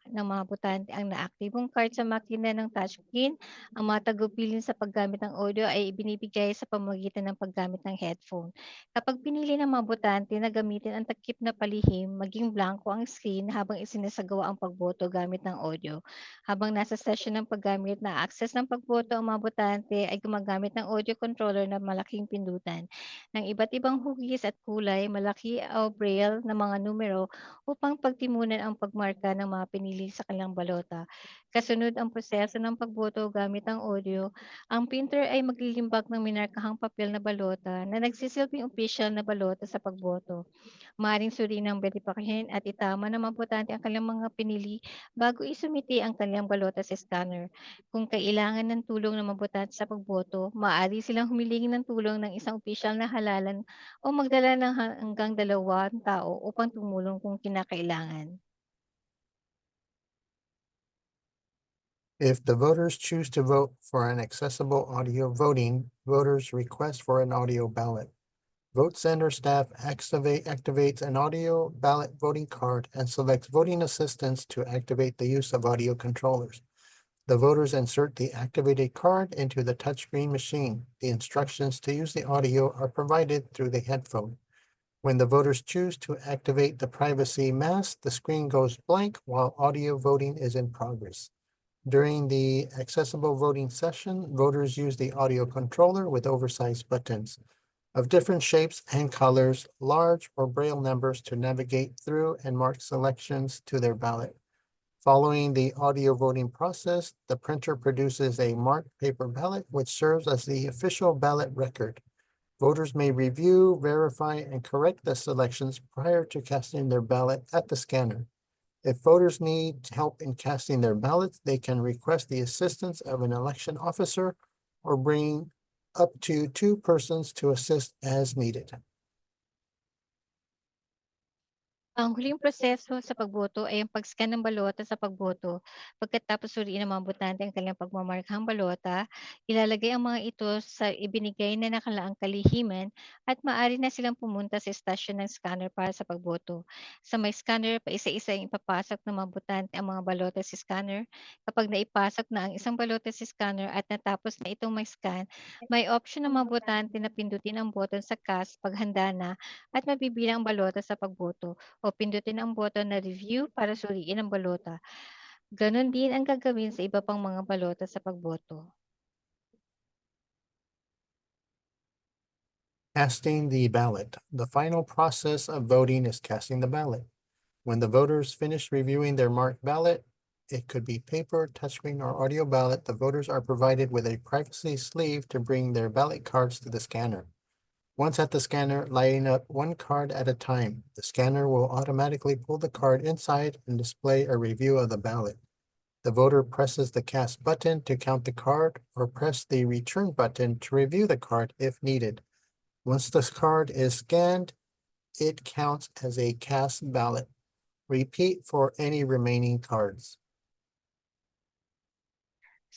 A: ng mga botante ang naaktibong card sa makina ng touchscreen. Ang mga tagubilin sa paggamit ng audio ay ibinibigay sa pamamagitan ng paggamit ng headphone. Kapag pinili ng mga botante na gamitin ang takip na palihim, maging blanco ang screen habang isinasagawa ang pagboto gamit ng audio. Habang nasa session ng paggamit na access ng pagboto, ang mga botante ay gumagamit ng audio controller na malaking pindutan ng iba't ibang hugis at kulay, malaki o braille na mga numero upang pagtimunan ang pagmarka ng mga pinili sa kanilang balota. Kasunod ang proseso ng pagboto gamit ang audio, ang printer ay maglilimbag ng minarkahang papel na balota na nagsisilbing opisyal na balota sa pagboto. Maaaring suriin ng beripakahin at itama ng mga botante ang kanilang mga pinili bago isumiti ang kanilang balota sa scanner. Kung kailangan ng tulong ng mga botante sa pagboto, maaari silang humiling ng tulong ng isang opisyal na halalan o magdala ng hanggang 2 tao upang tumulong kung kinakailangan.
B: If the voters choose to vote for an accessible audio voting, voters request for an audio ballot. Vote Center staff activates an audio ballot voting card and selects voting assistants to activate the use of audio controllers. The voters insert the activated card into the touchscreen machine. The instructions to use the audio are provided through the headphone. When the voters choose to activate the privacy mask, the screen goes blank while audio voting is in progress. During the accessible voting session, voters use the audio controller with oversized buttons of different shapes and colors, large or braille numbers to navigate through and mark selections to their ballot. Following the audio voting process, the printer produces a marked paper ballot, which serves as the official ballot record. Voters may review, verify, and correct the selections prior to casting their ballot at the scanner. If voters need help in casting their ballots, they can request the assistance of an election officer or bring up to 2 persons to assist as needed.
A: Ang huling proseso sa pagboto ay ang pag-scan ng balota sa pagboto. Pagkatapos suriin ng mga botante ang kanilang pagmamarkahang balota, ilalagay ang mga ito sa ibinigay na nakalaang kalihiman at maaari na silang pumunta sa estasyon ng scanner para sa pagboto. Sa may scanner, paisa-isa ipapasok ng mga botante ang mga balota sa scanner. Kapag naipasok na ang isang balota sa scanner at natapos na itong may scan, may option ng mga botante na pindutin ang button sa cast paghanda na at mabibilang ang balota sa pagboto o pindutin ang boto na review para suriin ang balota. Ganon din ang gagawin sa iba pang mga balota sa pagboto.
B: Casting the ballot. The final process of voting is casting the ballot. When the voters finish reviewing their marked ballot, it could be paper, touchscreen, or audio ballot, the voters are provided with a privacy sleeve to bring their ballot cards to the scanner. Once at the scanner, line up one card at a time. The scanner will automatically pull the card inside and display a review of the ballot. The voter presses the cast button to count the card or press the return button to review the card if needed. Once the card is scanned, it counts as a cast ballot. Repeat for any remaining cards.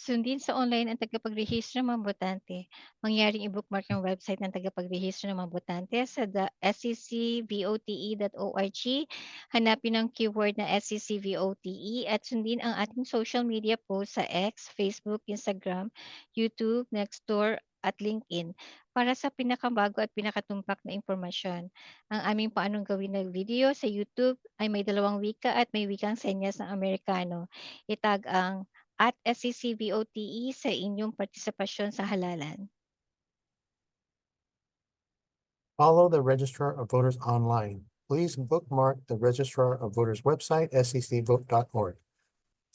A: Sundin sa online ang tagapagrehistro ng mga botante. Mangyaring i-bookmark ang website ng tagapagrehistro ng mga botante sa secvote.org. Hanapin ang keyword na SECVOTE at sundin ang ating social media post sa X, Facebook, Instagram, YouTube, Nextdoor at LinkedIn para sa pinakabago at pinakatumpak na impormasyon. Ang aming paanong gawin na video sa YouTube ay may 2 wika at may wikang senyas ng Amerikano. Itag ang at SECVOTE sa inyong partisipasyon sa halalan.
B: Follow the Registrar of Voters online. Please bookmark the Registrar of Voters website, secvote.org.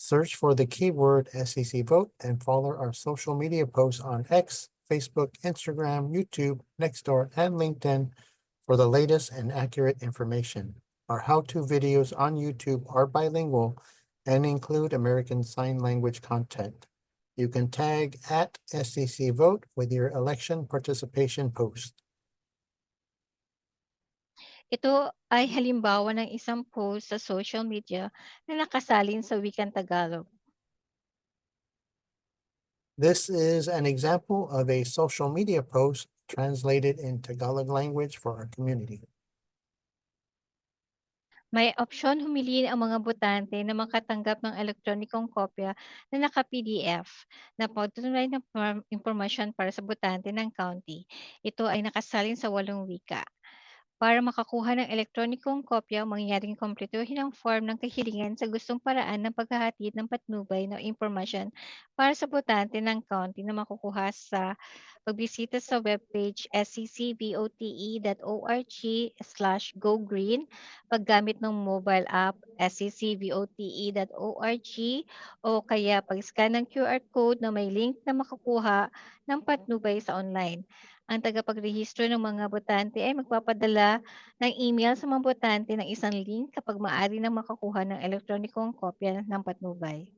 B: Search for the keyword SEC Vote and follow our social media posts on X, Facebook, Instagram, YouTube, Nextdoor, and LinkedIn for the latest and accurate information. Our how-to videos on YouTube are bilingual and include American Sign Language content. You can tag at SEC Vote with your election participation post.
A: Ito ay halimbawa ng isang post sa social media na nakasalin sa wikang Tagalog.
B: This is an example of a social media post translated in Tagalog language for our community.
A: May opsyon humili ang mga botante na makatanggap ng elektronikong kopya na naka-PDF na pagtutunay ng impormasyon para sa botante ng county. Ito ay nakasalin sa 8 wika. Para makakuha ng elektronikong kopya, mangyaring kumpletuhin ang form ng kahilingan sa gustong paraan ng paghahatid ng patnubay ng impormasyon para sa botante ng county na makukuha sa pagbisita sa webpage secvote.org/gogreen, paggamit ng mobile app secvote.org o kaya pag-scan ng QR code na may link na makakuha ng patnubay sa online. Ang tagapagrehistro ng mga botante ay magpapadala ng email sa mga botante ng isang link kapag maaari nang makakuha ng elektronikong kopya ng patnubay.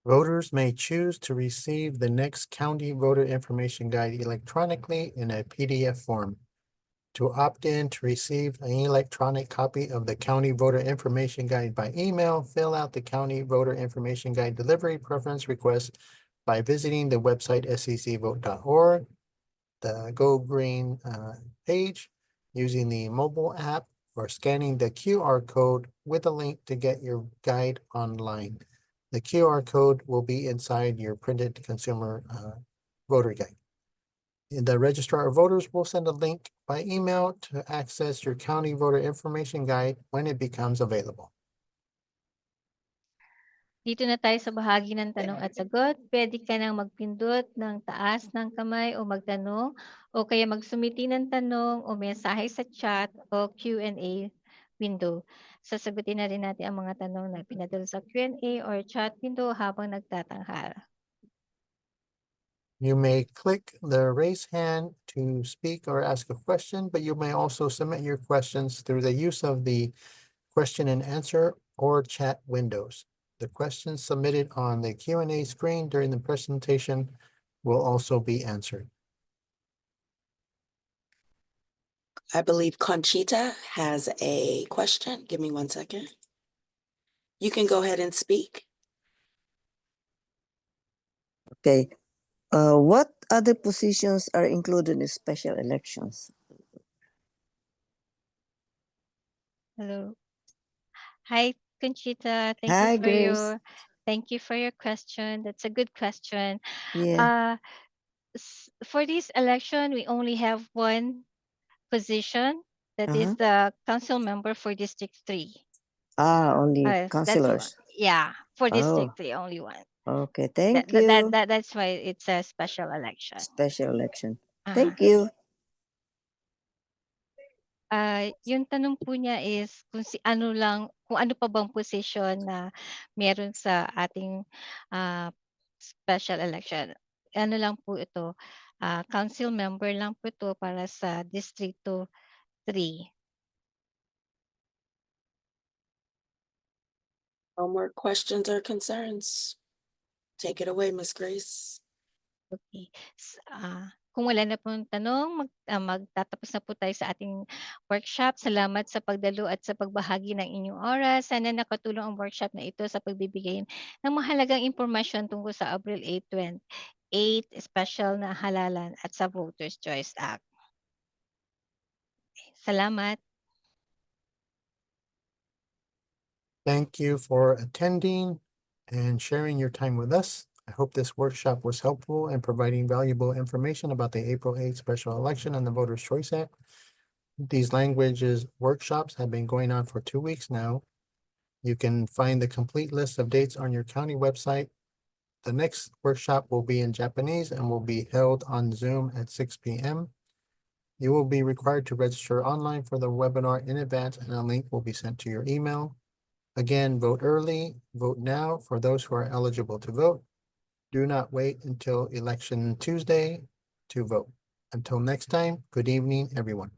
B: Voters may choose to receive the next County Voter Information Guide electronically in a PDF form. To opt in to receive an electronic copy of the County Voter Information Guide by email, fill out the County Voter Information Guide delivery preference request by visiting the website secvote.org, the Go Green page, using the mobile app, or scanning the QR code with a link to get your guide online. The QR code will be inside your printed consumer voter guide. The Registrar of Voters will send a link by email to access your county voter information guide when it becomes available.
A: Dito na tayo sa bahagi ng tanong at sagot. Pwede ka nang magpindot ng taas ng kamay o magtanong o kaya magsumiti ng tanong o mensahe sa chat o Q&A window. Sasagutin na rin natin ang mga tanong na pinadala sa Q&A or chat window habang nagtatanghal.
B: You may click the raise hand to speak or ask a question, but you may also submit your questions through the use of the question and answer or chat windows. The questions submitted on the Q&A screen during the presentation will also be answered.
C: I believe Conchita has a question. Give me 1 second. You can go ahead and speak.
D: Okay. What other positions are included in special elections?
A: Hello. Hi, Conchita.
D: Hi, Grace.
A: Thank you for your question. That's a good question.
D: Yeah.
A: For this election, we only have one position. That is
D: Uh-huh.
A: the council member for District 3.
D: Only
A: That's one.
D: councilors.
A: Yeah, for
D: Oh,
A: District 3, only one.
D: okay. Thank you.
A: That's why it's a special election.
D: Special election.
A: Ah.
D: Thank you.
A: Yung tanong po niya is kung ano pa bang posisyon na meron sa ating special election. Ano lang po ito, council member lang po ito para sa Distrito 3.
C: No more questions or concerns. Take it away, Ms. Grace.
A: Okay. Kung wala na pong tanong, magtatapos na po tayo sa ating workshop. Salamat sa pagdalo at sa pagbahagi ng inyong oras. Sana nakatulong ang workshop na ito sa pagbibigay ng mahalagang impormasyon tungkol sa April 8 special na halalan at sa Voters Choice Act. Salamat.
B: Thank you for attending and sharing your time with us. I hope this workshop was helpful in providing valuable information about the April 8th special election and the Voters' Choice Act. These languages workshops have been going on for 2 weeks now. You can find the complete list of dates on your county website. The next workshop will be in Japanese and will be held on Zoom at 6 p.m. You will be required to register online for the webinar in advance, and a link will be sent to your email. Again, vote early, vote now for those who are eligible to vote. Do not wait until election Tuesday to vote. Until next time, good evening, everyone.